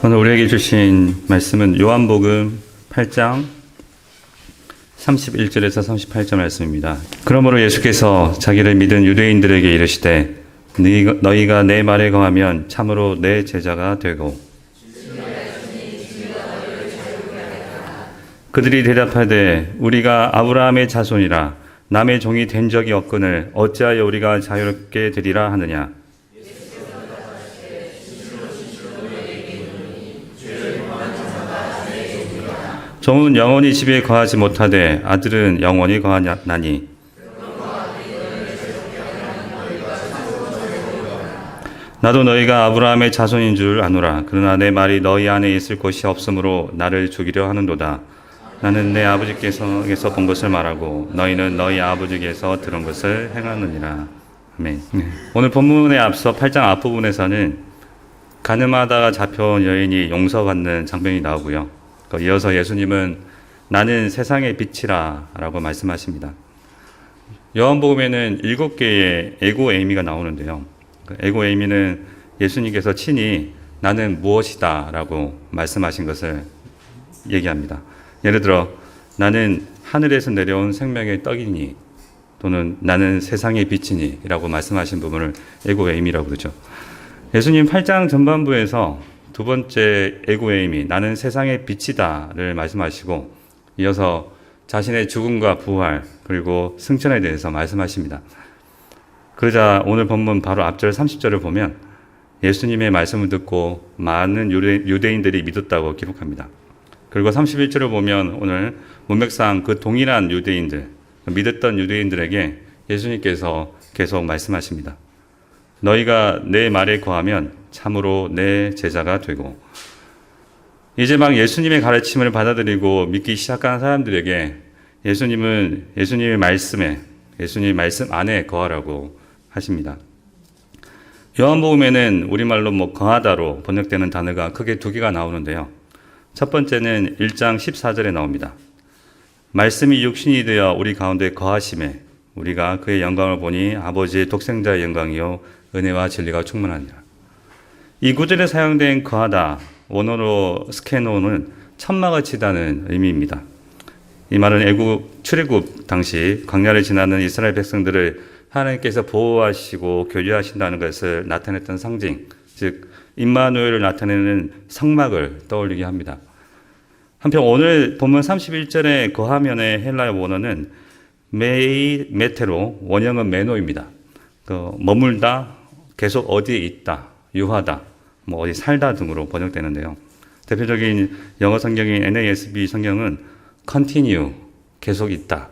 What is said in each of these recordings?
오늘 우리에게 주신 말씀은 요한복음 8장 31절에서 38절 말씀입니다. 그러므로 예수께서 자기를 믿은 유대인들에게 이르시되 너희가 내 말에 거하면 참으로 내 제자가 되고 그들이 대답하되 우리가 아브라함의 자손이라 남의 종이 된 적이 없거늘 어찌하여 우리가 자유롭게 되리라 하느냐. 종은 영원히 집에 거하지 못하되 아들은 영원히 거하나니 나도 너희가 아브라함의 자손인 줄 아노라. 그러나 내 말이 너희 안에 있을 것이 없으므로 나를 죽이려 하는도다. 나는 내 아버지께서 본 것을 말하고 너희는 너희 아버지께서 들은 것을 행하느니라. 아멘. 오늘 본문에 앞서 8장 앞부분에서는 가늠하다가 잡혀온 여인이 용서받는 장면이 나오고요. 이어서 예수님은 나는 세상의 빛이라 라고 말씀하십니다. 요한복음에는 7개의 에고 에이미가 나오는데요. 에고 에이미는 예수님께서 친히 나는 무엇이다 라고 말씀하신 것을 얘기합니다. 예를 들어 나는 하늘에서 내려온 생명의 떡이니 또는 나는 세상의 빛이니 라고 말씀하신 부분을 에고 에이미라고 그러죠. 예수님 8장 전반부에서 두 번째 에고 에이미 나는 세상의 빛이다를 말씀하시고 이어서 자신의 죽음과 부활 그리고 승천에 대해서 말씀하십니다. 그러자 오늘 본문 바로 앞절 30절을 보면 예수님의 말씀을 듣고 많은 유대인들이 믿었다고 기록합니다. 그리고 31절을 보면 오늘 문맥상 그 동일한 유대인들, 믿었던 유대인들에게 예수님께서 계속 말씀하십니다. 너희가 내 말에 거하면 참으로 내 제자가 되고 이제 막 예수님의 가르침을 받아들이고 믿기 시작한 사람들에게 예수님의 말씀 안에 거하라고 하십니다. 요한복음에는 우리말로 거하다로 번역되는 단어가 크게 두 개가 나오는데요. 첫 번째는 1장 14절에 나옵니다. 말씀이 육신이 되어 우리 가운데 거하심에 우리가 그의 영광을 보니 아버지의 독생자의 영광이요 은혜와 진리가 충만하니라. 이 구절에 사용된 거하다 원어로 스케노는 천막을 치다는 의미입니다. 이 말은 애굽 출애굽 당시 광야를 지나는 이스라엘 백성들을 하나님께서 보호하시고 교제하신다는 것을 나타냈던 상징, 즉 임마누엘을 나타내는 성막을 떠올리게 합니다. 한편 오늘 본문 31절의 거하면의 헬라어 원어는 메테로, 원형은 메노입니다. 머물다, 계속 어디에 있다, 유하다, 어디 살다 등으로 번역되는데요. 대표적인 영어 성경인 NASB 성경은 continue, 계속 있다.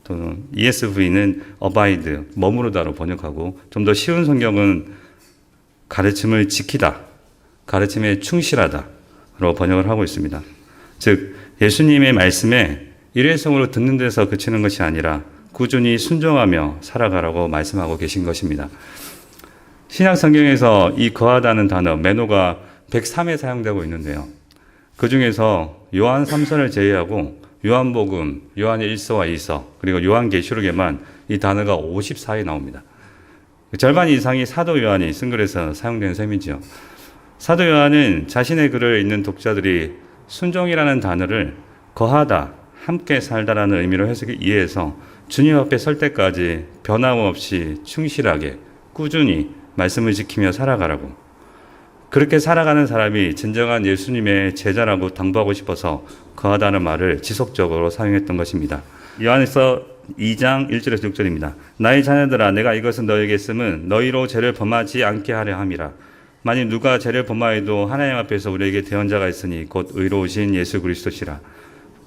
또는 ESV는 abide, 머무르다로 번역하고 좀 더 쉬운 성경은 가르침을 지키다, 가르침에 충실하다로 번역을 하고 있습니다. 즉 예수님의 말씀에 일회성으로 듣는 데서 그치는 것이 아니라 꾸준히 순종하며 살아가라고 말씀하고 계신 것입니다. 신약 성경에서 이 거하다는 단어 메노가 103에 사용되고 있는데요. 그 중에서 요한 3서를 제외하고 요한복음, 요한의 1서와 2서 그리고 요한계시록에만 이 단어가 54에 나옵니다. 절반 이상이 사도 요한이 쓴 글에서 사용된 셈이죠. 사도 요한은 자신의 글을 읽는 독자들이 순종이라는 단어를 거하다, 함께 살다라는 의미로 해석해 이해해서 주님 앞에 설 때까지 변함없이 충실하게 꾸준히 말씀을 지키며 살아가라고, 그렇게 살아가는 사람이 진정한 예수님의 제자라고 당부하고 싶어서 거하다는 말을 지속적으로 사용했던 것입니다. 요한에서 2장 1절에서 6절입니다. 나의 자녀들아 내가 이것은 너에게 쓰면 너희로 죄를 범하지 않게 하려 함이라. 만일 누가 죄를 범하여도 하나님 앞에서 우리에게 대언자가 있으니 곧 의로우신 예수 그리스도시라.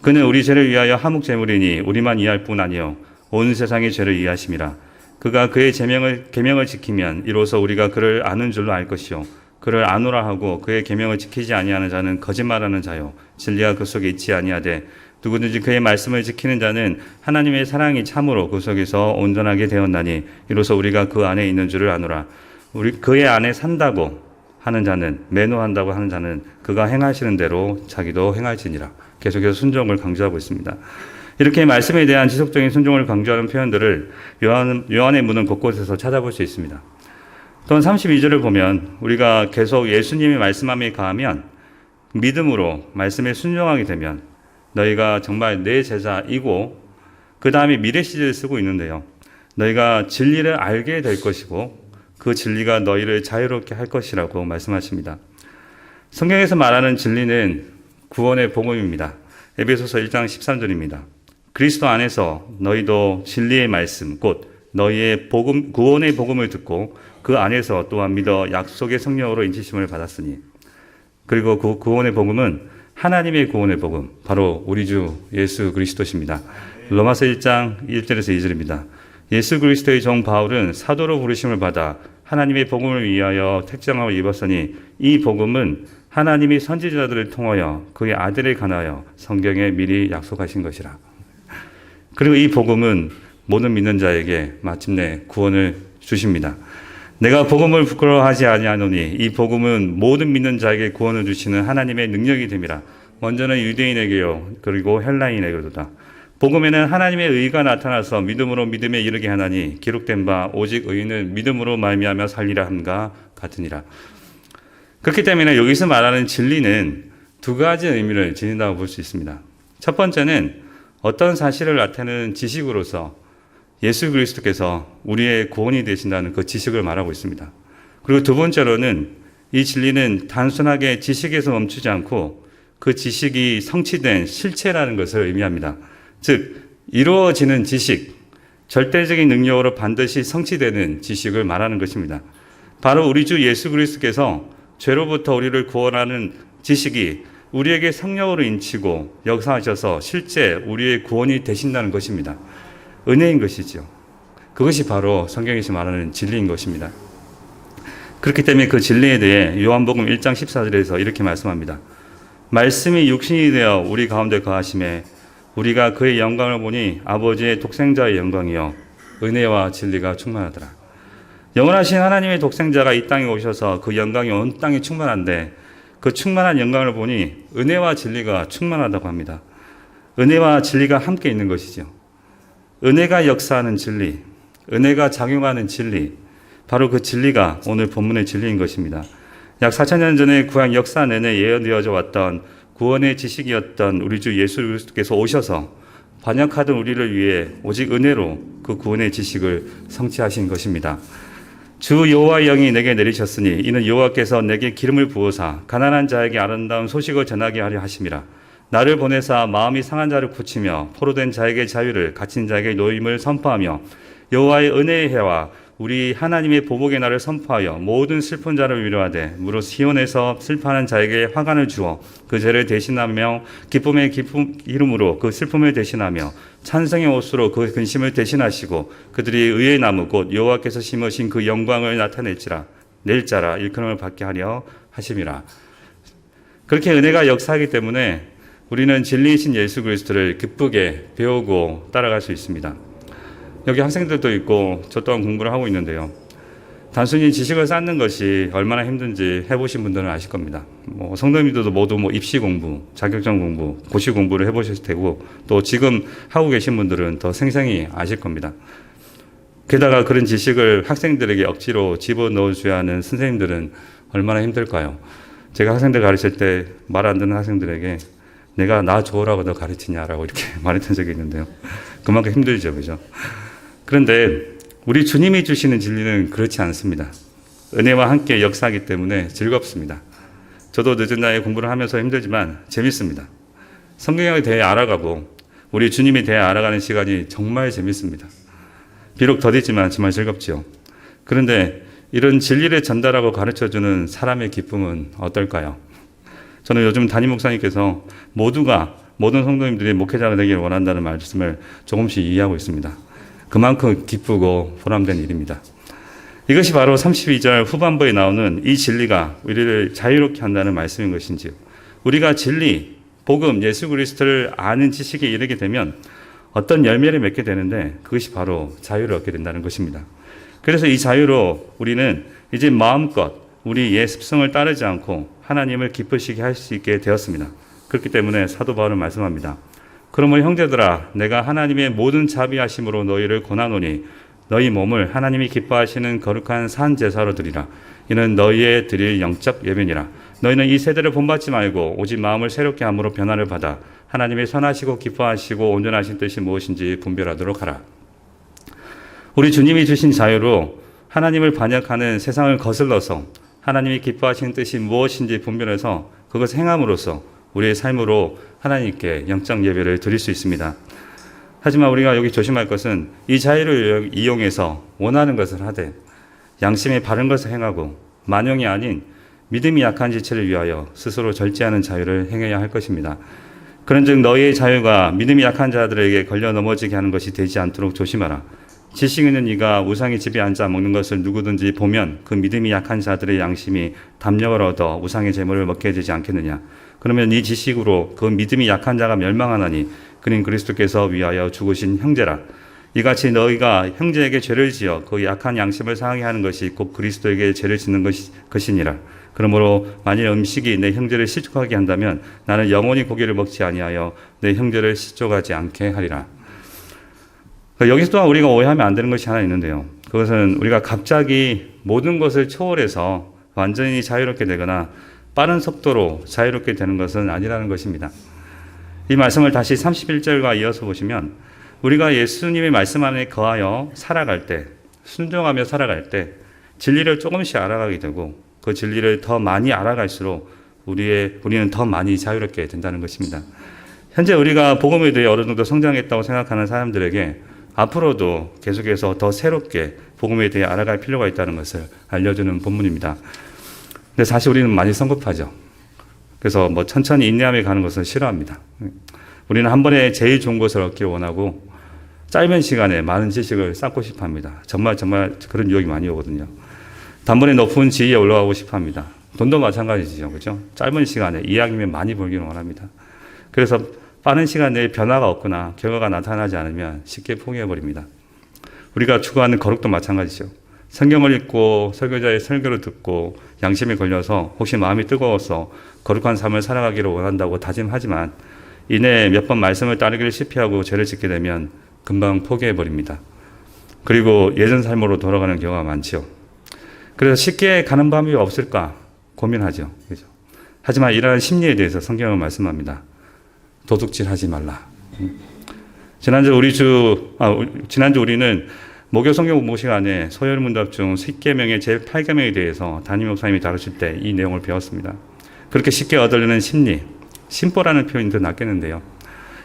그는 우리 죄를 위하여 화목 제물이니 우리만 이해할 뿐 아니요 온 세상의 죄를 이해하심이라. 그가 그의 계명을 지키면 이로써 우리가 그를 아는 줄로 알 것이요 그를 아노라 하고 그의 계명을 지키지 아니하는 자는 거짓말하는 자요 진리가 그 속에 있지 아니하되 누구든지 그의 말씀을 지키는 자는 하나님의 사랑이 참으로 그 속에서 온전하게 되었나니 이로써 우리가 그 안에 있는 줄을 아노라. 우리 그의 안에 산다고 하는 자는, 매노한다고 하는 자는 그가 행하시는 대로 자기도 행할지니라. 계속해서 순종을 강조하고 있습니다. 이렇게 말씀에 대한 지속적인 순종을 강조하는 표현들을 요한의 문은 곳곳에서 찾아볼 수 있습니다. 또한 32절을 보면 우리가 계속 예수님의 말씀함에 가하면 믿음으로 말씀에 순종하게 되면 너희가 정말 내 제자이고 그 다음에 미래 시제를 쓰고 있는데요. 너희가 진리를 알게 될 것이고 그 진리가 너희를 자유롭게 할 것이라고 말씀하십니다. 성경에서 말하는 진리는 구원의 복음입니다. 에베소서 1장 13절입니다. 그리스도 안에서 너희도 진리의 말씀 곧 너희의 복음 구원의 복음을 듣고 그 안에서 또한 믿어 약속의 성령으로 인치심을 받았으니 그리고 그 구원의 복음은 하나님의 구원의 복음 바로 우리 주 예수 그리스도십니다. 로마서 1장 1절에서 2절입니다. 예수 그리스도의 종 바울은 사도로 부르심을 받아 하나님의 복음을 위하여 택정함을 입었으니 이 복음은 하나님이 선지자들을 통하여 그의 아들에 관하여 성경에 미리 약속하신 것이라. 그리고 이 복음은 모든 믿는 자에게 마침내 구원을 주십니다. 내가 복음을 부끄러워하지 아니하노니 이 복음은 모든 믿는 자에게 구원을 주시는 하나님의 능력이 됨이라. 먼저는 유대인에게요 그리고 헬라인에게도다. 복음에는 하나님의 의가 나타나서 믿음으로 믿음에 이르게 하나니 기록된 바 오직 의인은 믿음으로 말미암아 살리라 함과 같으니라. 그렇기 때문에 여기서 말하는 진리는 두 가지 의미를 지닌다고 볼 수 있습니다. 첫 번째는 어떤 사실을 나타내는 지식으로서 예수 그리스도께서 우리의 구원이 되신다는 그 지식을 말하고 있습니다. 그리고 두 번째로는 이 진리는 단순하게 지식에서 멈추지 않고 그 지식이 성취된 실체라는 것을 의미합니다. 즉 이루어지는 지식, 절대적인 능력으로 반드시 성취되는 지식을 말하는 것입니다. 바로 우리 주 예수 그리스도께서 죄로부터 우리를 구원하는 지식이 우리에게 성령으로 인치고 역사하셔서 실제 우리의 구원이 되신다는 것입니다. 은혜인 것이죠. 그것이 바로 성경에서 말하는 진리인 것입니다. 그렇기 때문에 그 진리에 대해 요한복음 1장 14절에서 이렇게 말씀합니다. 말씀이 육신이 되어 우리 가운데 거하심에 우리가 그의 영광을 보니 아버지의 독생자의 영광이요 은혜와 진리가 충만하더라. 영원하신 하나님의 독생자가 이 땅에 오셔서 그 영광이 온 땅에 충만한데 그 충만한 영광을 보니 은혜와 진리가 충만하다고 합니다. 은혜와 진리가 함께 있는 것이죠. 은혜가 역사하는 진리, 은혜가 작용하는 진리, 바로 그 진리가 오늘 본문의 진리인 것입니다. 약 4,000년 전에 구약 역사 내내 예언되어져 왔던 구원의 지식이었던 우리 주 예수 그리스도께서 오셔서 번역하던 우리를 위해 오직 은혜로 그 구원의 지식을 성취하신 것입니다. 주 여호와의 영이 내게 내리셨으니 이는 여호와께서 내게 기름을 부어사 가난한 자에게 아름다운 소식을 전하게 하려 하심이라. 나를 보내사 마음이 상한 자를 고치며 포로된 자에게 자유를 갇힌 자에게 노임을 선포하며 여호와의 은혜의 해와 우리 하나님의 보복의 날을 선포하여 모든 슬픈 자를 위로하되 무릇 시온에서 슬퍼하는 자에게 화관을 주어 그 죄를 대신하며 기쁨의 기름으로 그 슬픔을 대신하며 찬성의 옷으로 그 근심을 대신하시고 그들이 의의 나무 곧 여호와께서 심으신 그 영광을 나타낼지라 낼 자라 일컬음을 받게 하려 하심이라. 그렇게 은혜가 역사하기 때문에 우리는 진리이신 예수 그리스도를 기쁘게 배우고 따라갈 수 있습니다. 여기 학생들도 있고 저 또한 공부를 하고 있는데요. 단순히 지식을 쌓는 것이 얼마나 힘든지 해보신 분들은 아실 겁니다. 성도님들도 모두 입시 공부, 자격증 공부, 고시 공부를 해보실 테고 또 지금 하고 계신 분들은 더 생생히 아실 겁니다. 게다가 그런 지식을 학생들에게 억지로 집어넣어줘야 하는 선생님들은 얼마나 힘들까요? 제가 학생들 가르칠 때 말 안 듣는 학생들에게 내가 나 좋으라고 너 가르치냐라고 이렇게 말했던 적이 있는데요. 그만큼 힘들죠, 그죠? 그런데 우리 주님이 주시는 진리는 그렇지 않습니다. 은혜와 함께 역사하기 때문에 즐겁습니다. 저도 늦은 나이에 공부를 하면서 힘들지만 재밌습니다. 성경에 대해 알아가고 우리 주님에 대해 알아가는 시간이 정말 재밌습니다. 비록 더디지만 정말 즐겁지요. 그런데 이런 진리를 전달하고 가르쳐주는 사람의 기쁨은 어떨까요? 저는 요즘 담임 목사님께서 모든 성도님들이 목회자가 되기를 원한다는 말씀을 조금씩 이해하고 있습니다. 그만큼 기쁘고 보람된 일입니다. 이것이 바로 32절 후반부에 나오는 이 진리가 우리를 자유롭게 한다는 말씀인 것인지요. 우리가 진리, 복음, 예수 그리스도를 아는 지식에 이르게 되면 어떤 열매를 맺게 되는데 그것이 바로 자유를 얻게 된다는 것입니다. 그래서 이 자유로 우리는 이제 마음껏 우리 옛 습성을 따르지 않고 하나님을 기쁘시게 할 수 있게 되었습니다. 그렇기 때문에 사도 바울은 말씀합니다. 그러므로 형제들아 내가 하나님의 모든 자비하심으로 너희를 권하노니 너희 몸을 하나님이 기뻐하시는 거룩한 산 제사로 드리라. 이는 너희의 드릴 영적 예배니라. 너희는 이 세대를 본받지 말고 오직 마음을 새롭게 함으로 변화를 받아 하나님의 선하시고 기뻐하시고 온전하신 뜻이 무엇인지 분별하도록 하라. 우리 주님이 주신 자유로 하나님을 반역하는 세상을 거슬러서 하나님이 기뻐하시는 뜻이 무엇인지 분별해서 그것을 행함으로써 우리의 삶으로 하나님께 영적 예배를 드릴 수 있습니다. 하지만 우리가 여기 조심할 것은 이 자유를 이용해서 원하는 것을 하되 양심에 바른 것을 행하고 만용이 아닌 믿음이 약한 지체를 위하여 스스로 절제하는 자유를 행해야 할 것입니다. 그런즉 너희의 자유가 믿음이 약한 자들에게 걸려 넘어지게 하는 것이 되지 않도록 조심하라. 지식 있는 이가 우상의 집에 앉아 먹는 것을 누구든지 보면 그 믿음이 약한 자들의 양심이 담력을 얻어 우상의 제물을 먹게 되지 않겠느냐. 그러면 이 지식으로 그 믿음이 약한 자가 멸망하나니 그는 그리스도께서 위하여 죽으신 형제라. 이같이 너희가 형제에게 죄를 지어 그 약한 양심을 상하게 하는 것이 곧 그리스도에게 죄를 짓는 것이니라. 그러므로 만일 음식이 내 형제를 실족하게 한다면 나는 영원히 고기를 먹지 아니하여 내 형제를 실족하지 않게 하리라. 여기서 또한 우리가 오해하면 안 되는 것이 하나 있는데요. 그것은 우리가 갑자기 모든 것을 초월해서 완전히 자유롭게 되거나 빠른 속도로 자유롭게 되는 것은 아니라는 것입니다. 이 말씀을 다시 31절과 이어서 보시면 우리가 예수님의 말씀 안에 거하여 살아갈 때, 순종하며 살아갈 때 진리를 조금씩 알아가게 되고 그 진리를 더 많이 알아갈수록 우리는 더 많이 자유롭게 된다는 것입니다. 현재 우리가 복음에 대해 어느 정도 성장했다고 생각하는 사람들에게 앞으로도 계속해서 더 새롭게 복음에 대해 알아갈 필요가 있다는 것을 알려주는 본문입니다. 근데 사실 우리는 많이 성급하죠. 그래서 천천히 인내하며 가는 것을 싫어합니다. 우리는 한 번에 제일 좋은 것을 얻기를 원하고 짧은 시간에 많은 지식을 쌓고 싶어 합니다. 정말 그런 유혹이 많이 오거든요. 단번에 높은 지위에 올라가고 싶어 합니다. 돈도 마찬가지죠. 그죠? 짧은 시간에 이왕이면 많이 벌기를 원합니다. 그래서 빠른 시간 내에 변화가 없거나 결과가 나타나지 않으면 쉽게 포기해버립니다. 우리가 추구하는 거룩도 마찬가지죠. 성경을 읽고 설교자의 설교를 듣고 양심에 걸려서 혹시 마음이 뜨거워서 거룩한 삶을 살아가기를 원한다고 다짐하지만 이내 몇 번 말씀을 따르기를 실패하고 죄를 짓게 되면 금방 포기해버립니다. 그리고 예전 삶으로 돌아가는 경우가 많죠. 그래서 쉽게 가는 방법이 없을까 고민하죠. 그렇죠? 하지만 이러한 심리에 대해서 성경은 말씀합니다. 도둑질하지 말라. 지난주 우리는 목요 성경 공부 시간에 서열문답 중 10계명의 제8계명에 대해서 담임 목사님이 다루실 때 이 내용을 배웠습니다. 그렇게 쉽게 얻으려는 심리, 심보라는 표현이 더 낫겠는데요.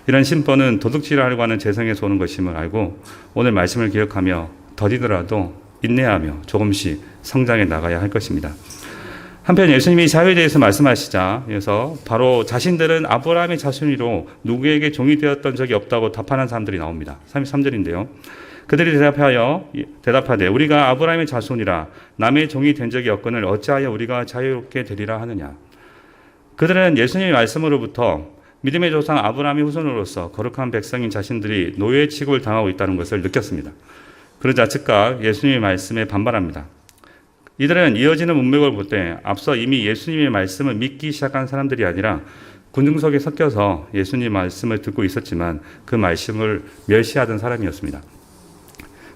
이런 심보는 도둑질을 하려고 하는 재성에서 오는 것임을 알고 오늘 말씀을 기억하며 더디더라도 인내하며 조금씩 성장해 나가야 할 것입니다. 한편 예수님이 자유에 대해서 말씀하시자 그래서 바로 자신들은 아브라함의 자손이로 누구에게 종이 되었던 적이 없다고 답하는 사람들이 나옵니다. 33절인데요. 그들이 대답하되 우리가 아브라함의 자손이라 남의 종이 된 적이 없거늘 어찌하여 우리가 자유롭게 되리라 하느냐. 그들은 예수님의 말씀으로부터 믿음의 조상 아브라함의 후손으로서 거룩한 백성인 자신들이 노예 취급을 당하고 있다는 것을 느꼈습니다. 그러자 즉각 예수님의 말씀에 반발합니다. 이들은 이어지는 문맥을 볼 때 앞서 이미 예수님의 말씀을 믿기 시작한 사람들이 아니라 군중석에 섞여서 예수님의 말씀을 듣고 있었지만 그 말씀을 멸시하던 사람이었습니다.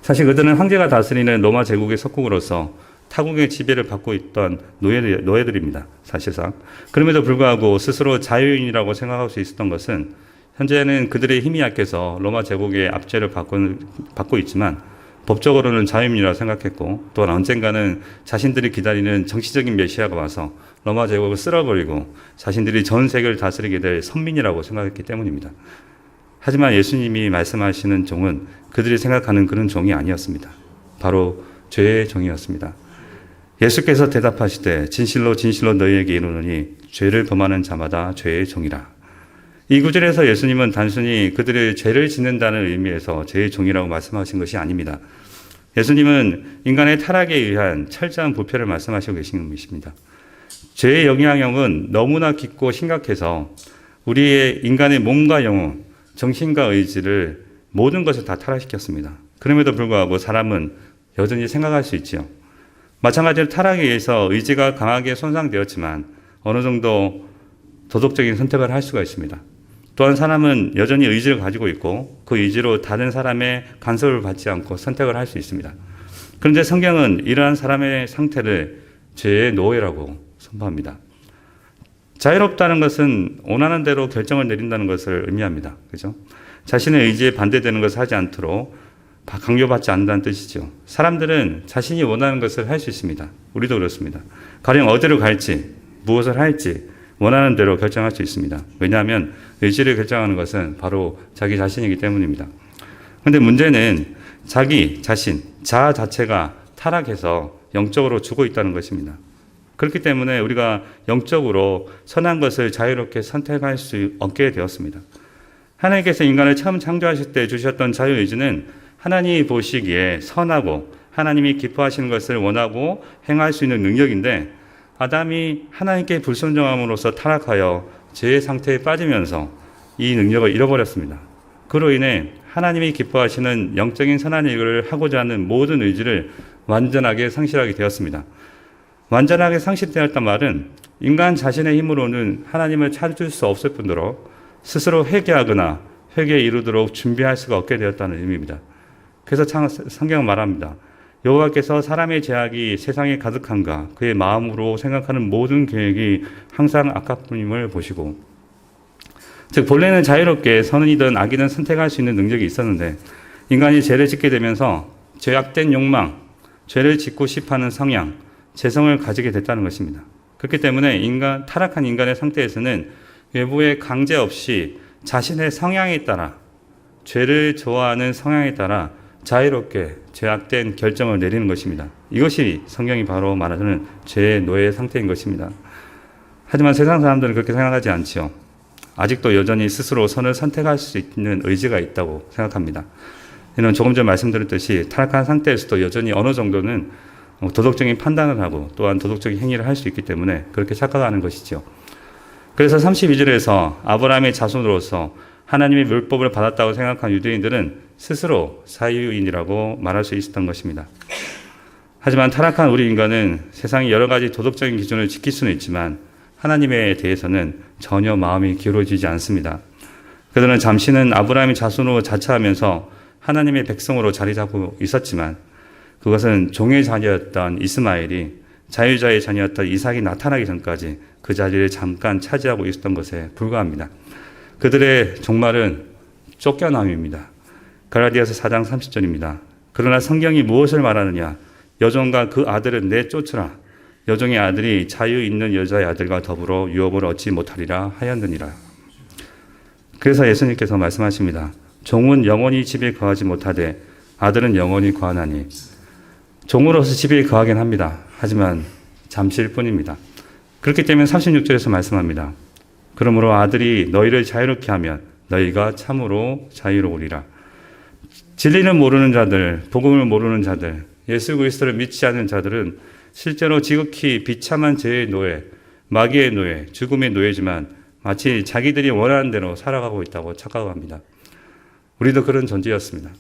사실 그들은 황제가 다스리는 로마 제국의 석국으로서 타국의 지배를 받고 있던 노예들입니다. 사실상. 그럼에도 불구하고 스스로 자유인이라고 생각할 수 있었던 것은 현재는 그들의 힘이 약해서 로마 제국의 압제를 받고 있지만 법적으로는 자유인이라고 생각했고 또한 언젠가는 자신들이 기다리는 정치적인 메시아가 와서 로마 제국을 쓸어버리고 자신들이 전 세계를 다스리게 될 선민이라고 생각했기 때문입니다. 하지만 예수님이 말씀하시는 종은 그들이 생각하는 그런 종이 아니었습니다. 바로 죄의 종이었습니다. 예수께서 대답하시되 진실로 너희에게 이르노니 죄를 범하는 자마다 죄의 종이라. 이 구절에서 예수님은 단순히 그들의 죄를 짓는다는 의미에서 죄의 종이라고 말씀하신 것이 아닙니다. 예수님은 인간의 타락에 의한 철저한 부패를 말씀하시고 계시는 분이십니다. 죄의 영향력은 너무나 깊고 심각해서 우리의 인간의 몸과 영혼, 정신과 의지를 모든 것을 다 타락시켰습니다. 그럼에도 불구하고 사람은 여전히 생각할 수 있지요. 마찬가지로 타락에 의해서 의지가 강하게 손상되었지만 어느 정도 도덕적인 선택을 할 수가 있습니다. 또한 사람은 여전히 의지를 가지고 있고 그 의지로 다른 사람의 간섭을 받지 않고 선택을 할 수 있습니다. 그런데 성경은 이러한 사람의 상태를 죄의 노예라고 선포합니다. 자유롭다는 것은 원하는 대로 결정을 내린다는 것을 의미합니다. 그죠? 자신의 의지에 반대되는 것을 하지 않도록 강요받지 않는다는 뜻이죠. 사람들은 자신이 원하는 것을 할 수 있습니다. 우리도 그렇습니다. 가령 어디로 갈지, 무엇을 할지 원하는 대로 결정할 수 있습니다. 왜냐하면 의지를 결정하는 것은 바로 자기 자신이기 때문입니다. 그런데 문제는 자기 자신, 자아 자체가 타락해서 영적으로 죽어 있다는 것입니다. 그렇기 때문에 우리가 영적으로 선한 것을 자유롭게 선택할 수 없게 되었습니다. 하나님께서 인간을 처음 창조하실 때 주셨던 자유의지는 하나님이 보시기에 선하고 하나님이 기뻐하시는 것을 원하고 행할 수 있는 능력인데, 아담이 하나님께 불순종함으로써 타락하여 죄의 상태에 빠지면서 이 능력을 잃어버렸습니다. 그로 인해 하나님이 기뻐하시는 영적인 선한 일을 하고자 하는 모든 의지를 완전하게 상실하게 되었습니다. 완전하게 상실되었단 말은 인간 자신의 힘으로는 하나님을 찾을 수 없을 뿐더러 스스로 회개하거나 회개에 이르도록 준비할 수가 없게 되었다는 의미입니다. 그래서 성경은 말합니다. 여호와께서 사람의 죄악이 세상에 가득한가 그의 마음으로 생각하는 모든 계획이 항상 악함임을 보시고, 즉 본래는 자유롭게 선이든 악이든 선택할 수 있는 능력이 있었는데 인간이 죄를 짓게 되면서 죄악된 욕망, 죄를 짓고 싶어하는 성향, 재성을 가지게 됐다는 것입니다. 그렇기 때문에 타락한 인간의 상태에서는 외부의 강제 없이 자신의 성향에 따라, 죄를 좋아하는 성향에 따라 자유롭게 죄악된 결정을 내리는 것입니다. 이것이 성경이 바로 말하는 죄의 노예 상태인 것입니다. 하지만 세상 사람들은 그렇게 생각하지 않지요. 아직도 여전히 스스로 선을 선택할 수 있는 의지가 있다고 생각합니다. 이는 조금 전 말씀드렸듯이 타락한 상태에서도 여전히 어느 정도는 도덕적인 판단을 하고 또한 도덕적인 행위를 할 수 있기 때문에 그렇게 착각하는 것이죠. 그래서 32절에서 아브라함의 자손으로서 하나님의 율법을 받았다고 생각한 유대인들은 스스로 자유인이라고 말할 수 있었던 것입니다. 하지만 타락한 우리 인간은 세상의 여러 가지 도덕적인 기준을 지킬 수는 있지만 하나님에 대해서는 전혀 마음이 기울어지지 않습니다. 그들은 잠시는 아브라함의 자손으로 자처하면서 하나님의 백성으로 자리 잡고 있었지만 그것은 종의 자녀였던 이스마엘이 자유자의 자녀였던 이삭이 나타나기 전까지 그 자리를 잠깐 차지하고 있었던 것에 불과합니다. 그들의 종말은 쫓겨남입니다. 갈라디아서 4장 30절입니다. 그러나 성경이 무엇을 말하느냐? 여종과 그 아들은 내쫓으라. 여종의 아들이 자유 있는 여자의 아들과 더불어 유업을 얻지 못하리라 하였느니라. 그래서 예수님께서 말씀하십니다. 종은 영원히 집에 거하지 못하되 아들은 영원히 거하나니. 종으로서 집에 거하긴 합니다. 하지만 잠시일 뿐입니다. 그렇기 때문에 36절에서 말씀합니다. 그러므로 아들이 너희를 자유롭게 하면 너희가 참으로 자유로우리라. 진리를 모르는 자들, 복음을 모르는 자들, 예수 그리스도를 믿지 않는 자들은 실제로 지극히 비참한 죄의 노예, 마귀의 노예, 죽음의 노예지만 마치 자기들이 원하는 대로 살아가고 있다고 착각합니다. 우리도 그런 존재였습니다.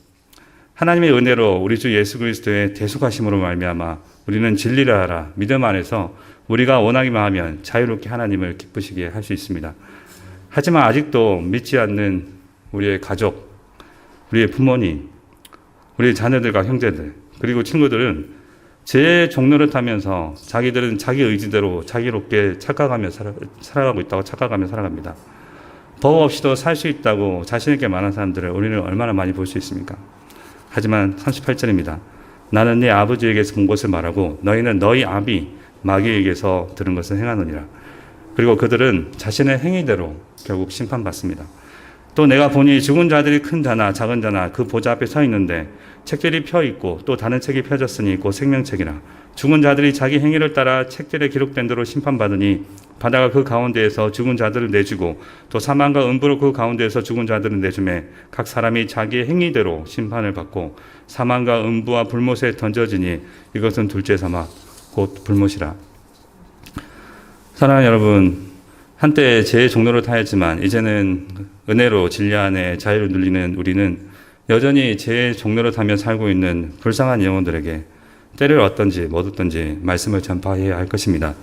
하나님의 은혜로 우리 주 예수 그리스도의 대속하심으로 말미암아 우리는 진리를 알아 믿음 안에서 우리가 원하기만 하면 자유롭게 하나님을 기쁘시게 할 수 있습니다. 하지만 아직도 믿지 않는 우리의 가족, 우리의 부모님, 우리의 자녀들과 형제들, 그리고 친구들은 죄의 종로를 타면서 자기들은 자기 의지대로 자유롭게 살아가고 있다고 착각하며 살아갑니다. 법 없이도 살 수 있다고 자신있게 말하는 사람들을 우리는 얼마나 많이 볼 수 있습니까? 하지만 38절입니다. 나는 네 아버지에게서 본 것을 말하고 너희는 너희 아비 마귀에게서 들은 것을 행하느니라. 그리고 그들은 자신의 행위대로 결국 심판받습니다. 또 내가 보니 죽은 자들이 큰 자나 작은 자나 그 보좌 앞에 서 있는데 책들이 펴 있고 또 다른 책이 펴졌으니 곧 생명책이라. 죽은 자들이 자기 행위를 따라 책들에 기록된 대로 심판받으니 바다가 그 가운데에서 죽은 자들을 내주고 또 사망과 음부로 그 가운데에서 죽은 자들을 내주매 각 사람이 자기의 행위대로 심판을 받고 사망과 음부와 불못에 던져지니 이것은 둘째 사막 곧 불못이라. 사랑하는 여러분, 한때 죄의 종로를 타였지만 이제는 은혜로 진리 안에 자유를 누리는 우리는 여전히 죄의 종로를 타며 살고 있는 불쌍한 영혼들에게 때를 얻든지 못 얻든지 말씀을 전파해야 할 것입니다.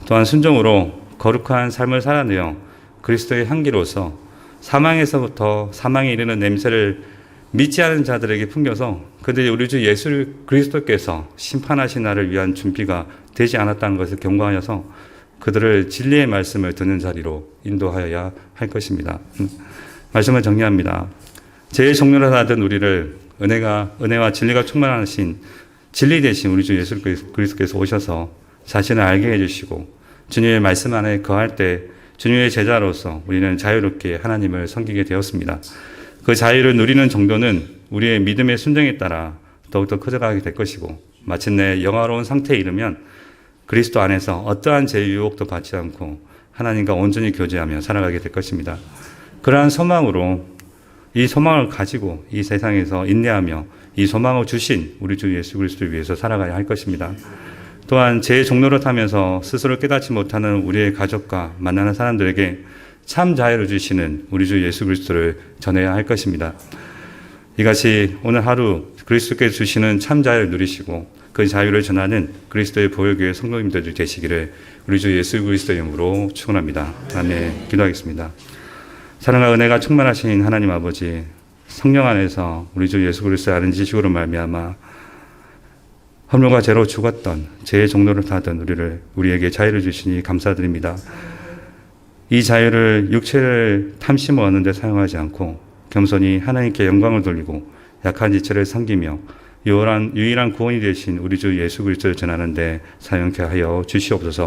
또한 순종으로 거룩한 삶을 살아내어 그리스도의 향기로서 사망에서부터 사망에 이르는 냄새를 믿지 않은 자들에게 풍겨서 그들이 우리 주 예수 그리스도께서 심판하신 날을 위한 준비가 되지 않았다는 것을 경고하여서 그들을 진리의 말씀을 듣는 자리로 인도하여야 할 것입니다. 말씀을 정리합니다. 제 종로를 하던 우리를 은혜와 진리가 충만하신 진리 대신 우리 주 예수 그리스도께서 오셔서 자신을 알게 해주시고 주님의 말씀 안에 거할 때 주님의 제자로서 우리는 자유롭게 하나님을 섬기게 되었습니다. 그 자유를 누리는 정도는 우리의 믿음의 순종에 따라 더욱더 커져가게 될 것이고 마침내 영화로운 상태에 이르면 그리스도 안에서 어떠한 죄의 유혹도 받지 않고 하나님과 온전히 교제하며 살아가게 될 것입니다. 그러한 소망으로 이 소망을 가지고 이 세상에서 인내하며 이 소망을 주신 우리 주 예수 그리스도를 위해서 살아가야 할 것입니다. 또한 제 종로를 타면서 스스로 깨닫지 못하는 우리의 가족과 만나는 사람들에게 참 자유를 주시는 우리 주 예수 그리스도를 전해야 할 것입니다. 이것이 오늘 하루 그리스도께서 주시는 참 자유를 누리시고 그 자유를 전하는 그리스도의 보혈교회 성도님들 되시기를 우리 주 예수 그리스도의 이름으로 축원합니다. 아멘. 기도하겠습니다. 사랑과 은혜가 충만하신 하나님 아버지, 성령 안에서 우리 주 예수 그리스도의 아는 지식으로 말미암아 허물과 죄로 죽었던 죄의 종로를 타던 우리에게 자유를 주시니 감사드립니다. 이 자유를 육체를 탐심을 얻는 데 사용하지 않고 겸손히 하나님께 영광을 돌리고 약한 지체를 섬기며 유일한 구원이 되신 우리 주 예수 그리스도를 전하는 데 사용케 하여 주시옵소서.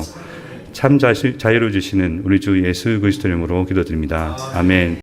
참 자유를 주시는 우리 주 예수 그리스도 이름으로 기도드립니다. 아멘.